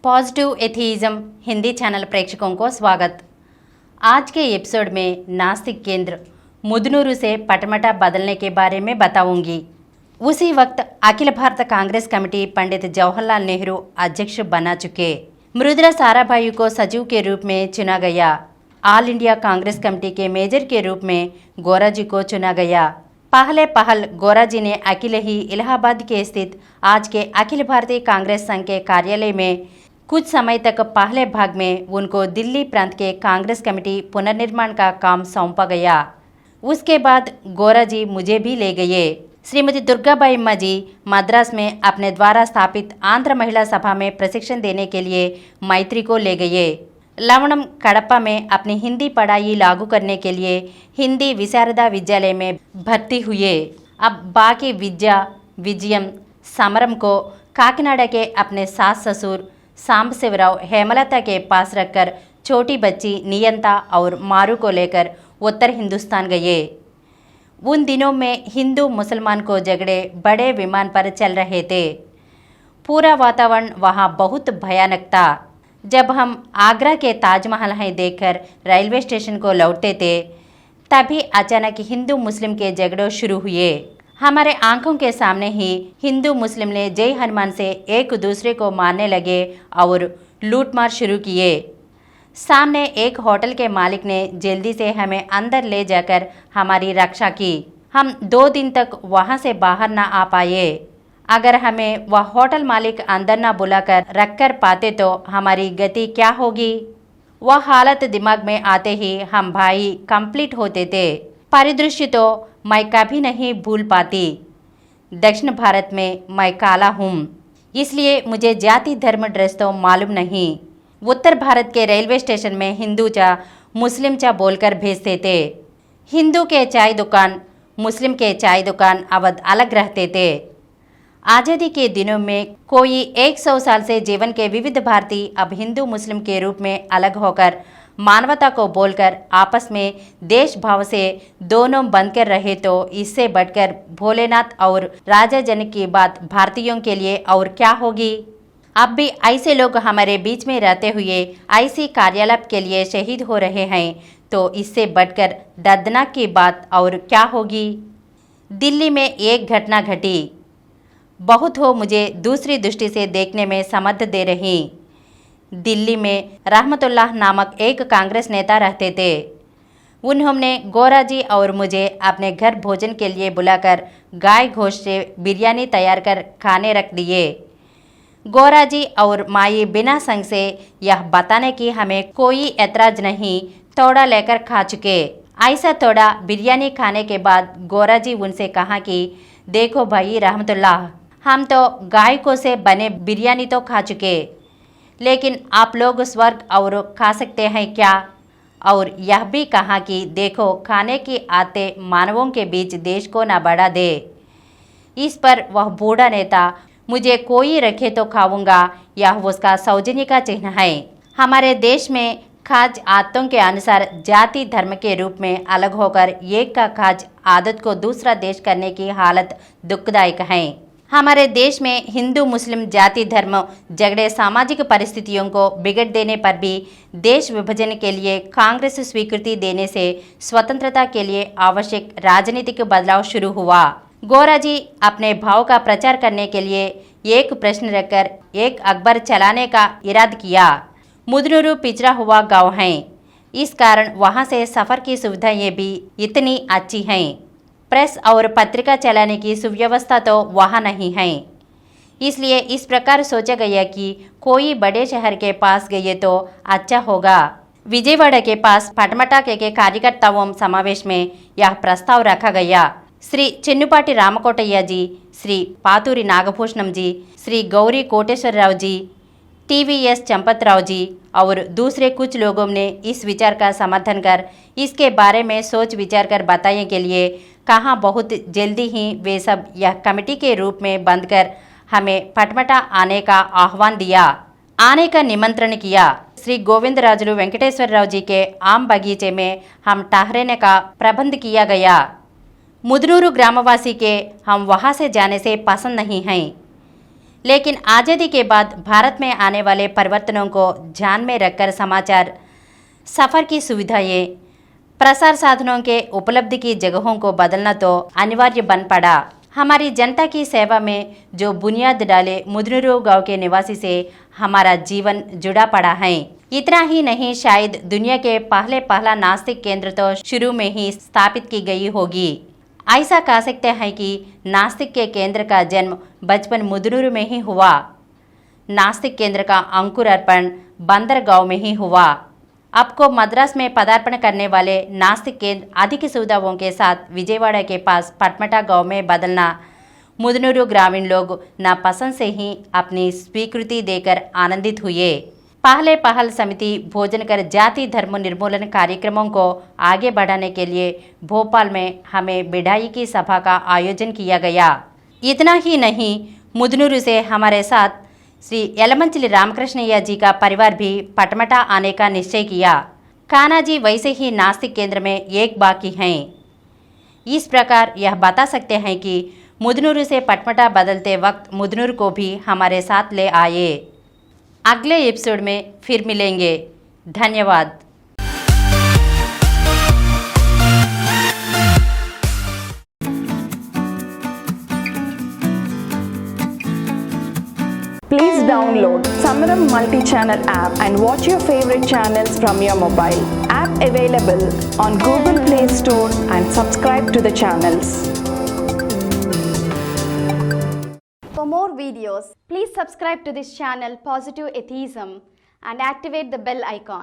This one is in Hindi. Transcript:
पॉजिटिव एथीइज्म हिंदी चैनल प्रेक्षकों को स्वागत। आज के एपिसोड में नास्तिक केंद्र मुदनूरू से पटमटा बदलने के बारे में बताऊंगी। उसी वक्त अखिल भारत कांग्रेस कमेटी पंडित जवाहरलाल नेहरू अध्यक्ष बना चुके। मृदुला साराभाई को सचिव के रूप में चुना गया। ऑल इंडिया कांग्रेस कमेटी के मेजर के रूप में गोराजी को चुना गया। पहले पहल गोराजी ने अकेले ही इलाहाबाद के स्थित आज के अखिल भारतीय कांग्रेस संघ के कार्यालय में कुछ समय तक पहले भाग में उनको दिल्ली प्रांत के कांग्रेस कमेटी पुनर्निर्माण का काम सौंपा गया। उसके बाद गोराजी मुझे भी ले गए। श्रीमती दुर्गाबाई अम्मा जी मद्रास में अपने द्वारा स्थापित आंध्र महिला सभा में प्रशिक्षण देने के लिए मैत्री को ले गए। लवणम कड़प्पा में अपनी हिंदी पढ़ाई लागू करने के लिए हिंदी विशारदा विद्यालय में भर्ती हुए। अब बाकी विद्या विजयम समरम को काकीनाडा के अपने सास ससुर सांबशिवराव हेमलता के पास रखकर छोटी बच्ची नियंता और मारू को लेकर उत्तर हिंदुस्तान गए। उन दिनों में हिंदू मुसलमान को झगड़े बड़े विमान पर चल रहे थे। पूरा वातावरण वहाँ बहुत भयानक था। जब हम आगरा के ताजमहल हैं देखकर रेलवे स्टेशन को लौटते थे, तभी अचानक हिंदू मुस्लिम के झगड़े शुरू हुए। हमारे आंखों के सामने ही हिंदू मुस्लिम ने जय हनुमान से एक दूसरे को मारने लगे और लूटमार शुरू किए। सामने एक होटल के मालिक ने जल्दी से हमें अंदर ले जाकर हमारी रक्षा की। हम 2 दिन तक वहां से बाहर ना आ पाए। अगर हमें वह होटल मालिक अंदर ना बुलाकर रख कर पाते तो हमारी गति क्या होगी। वह हालत दिमाग में आते ही हम भाई कंप्लीट होते थे। परिदृश्य तो मैं कभी नहीं भूल पाती। दक्षिण भारत में मैं काला हूँ, इसलिए मुझे जाति धर्म ड्रेस तो मालूम नहीं। उत्तर भारत के रेलवे स्टेशन में हिंदू चा मुस्लिम चा बोलकर भेजते थे। हिंदू के चाय दुकान मुस्लिम के चाय दुकान अवध अलग रहते थे। आज़ादी के दिनों में कोई 100 साल से जीवन के विविध भारतीय अब हिंदू मुस्लिम के रूप में अलग होकर मानवता को बोलकर आपस में देश भाव से दोनों बनकर रहे तो इससे बढ़कर भोलेनाथ और राजा जनक की बात भारतीयों के लिए और क्या होगी। अब भी ऐसे लोग हमारे बीच में रहते हुए ऐसी कार्यालय के लिए शहीद हो रहे हैं तो इससे बढ़कर दर्दनाक की बात और क्या होगी। दिल्ली में एक घटना घटी, बहुत हो मुझे दूसरी दृष्टि से देखने में समर्थ दे रही। दिल्ली में रहमतुल्लाह नामक एक कांग्रेस नेता रहते थे। उन्होंने गोराजी और मुझे अपने घर भोजन के लिए बुलाकर गाय गोश्त से बिरयानी तैयार कर खाने रख दिए। गोराजी और माई बिना संग से यह बताने की हमें कोई ऐतराज नहीं, थोड़ा लेकर खा चुके। ऐसा थोड़ा बिरयानी खाने के बाद गोराजी उनसे कहा कि देखो भाई रहमतुल्लाह, हम तो गाय को से बने बिरयानी तो खा चुके, लेकिन आप लोग स्वर्ग और खा सकते हैं क्या। और यह भी कहा कि देखो खाने की आते मानवों के बीच देश को न बढ़ा दे। इस पर वह बूढ़ा नेता मुझे कोई रखे तो खाऊंगा, यह उसका सौजन्य का चिन्ह है। हमारे देश में खाज आदतों के अनुसार जाति धर्म के रूप में अलग होकर एक का खाज आदत को दूसरा देश करने की हालत दुखदायक है। हमारे देश में हिंदू मुस्लिम जाति धर्म झगड़े सामाजिक परिस्थितियों को बिगड़ देने पर भी देश विभाजन के लिए कांग्रेस स्वीकृति देने से स्वतंत्रता के लिए आवश्यक राजनीतिक बदलाव शुरू हुआ। गोराजी अपने भाव का प्रचार करने के लिए एक प्रश्न रखकर एक अखबार चलाने का इरादा किया। मुदनूरू पिछड़ा हुआ गांव है, इस कारण वहां से सफर की सुविधाएं भी इतनी अच्छी हैं। प्रेस और पत्रिका चलाने की सुव्यवस्था तो वहाँ नहीं है। इसलिए इस प्रकार सोचा गया कि कोई बड़े शहर के पास गए तो अच्छा होगा। विजयवाड़ा के पास पटमटा के कार्यकर्ताओं समावेश में यह प्रस्ताव रखा गया। श्री चिन्नुपाटी रामकोटయ్య जी, श्री पातूरी नागभूषणम जी, श्री गौरी कोटेश्वरराव जी, TVS चंपतराव जी और दूसरे कुछ लोगों ने इस विचार का समर्थन कर इसके बारे में सोच विचार कर बताने के लिए कहा। बहुत जल्दी ही वे सब यह कमेटी के रूप में बंधकर हमें पटमटा आने का आह्वान दिया, आने का निमंत्रण किया। श्री गोविंदराजुलु वेंकटेश्वरराव जी के आम बगीचे में हम ठहरने का प्रबंध किया गया। मुदनूरू ग्रामवासी के हम वहां से जाने से पसंद नहीं हैं। लेकिन आज़ादी के बाद भारत में आने वाले परिवर्तनों को ध्यान में रखकर समाचार सफ़र की सुविधाएं, प्रसार साधनों के उपलब्धि की जगहों को बदलना तो अनिवार्य बन पड़ा। हमारी जनता की सेवा में जो बुनियाद डाले मुदनूरू गांव के निवासी से हमारा जीवन जुड़ा पड़ा है। इतना ही नहीं, शायद दुनिया के पहला नास्तिक केंद्र तो शुरू में ही स्थापित की गई होगी। ऐसा कह सकते हैं कि नास्तिक के केंद्र का जन्म बचपन मुदनूरू में ही हुआ। नास्तिक केंद्र का अंकुरार्पण बंदरगांव में ही हुआ। आपको मद्रास में पदार्पण करने वाले नास्तिक केंद्र अधिक सुविधाओं के साथ विजयवाड़ा के पास पटमटा गांव में बदलना मुदनूरू ग्रामीण लोग नापसंद से ही अपनी स्वीकृति देकर आनंदित हुए। पहल समिति भोजन कर जाति धर्म निर्मूलन कार्यक्रमों को आगे बढ़ाने के लिए भोपाल में हमें बिडाई की सभा का आयोजन किया गया। इतना ही नहीं, मुदनूरू से हमारे साथ श्री यलमंचिली रामकृष्णయ్య जी का परिवार भी पटमटा आने का निश्चय किया। कान्हाजी वैसे ही नास्तिक केंद्र में एक बाकी हैं। इस प्रकार यह बता सकते हैं कि मुदनूरू से पटमटा बदलते वक्त मुदनूरू को भी हमारे साथ ले आए। अगले एपिसोड में फिर मिलेंगे। धन्यवाद। Please download Samaram multi-channel app and watch your favorite channels from your mobile. App available on Google Play Store and subscribe to the channels. For more videos, please subscribe to this channel Positive Atheism and activate the bell icon.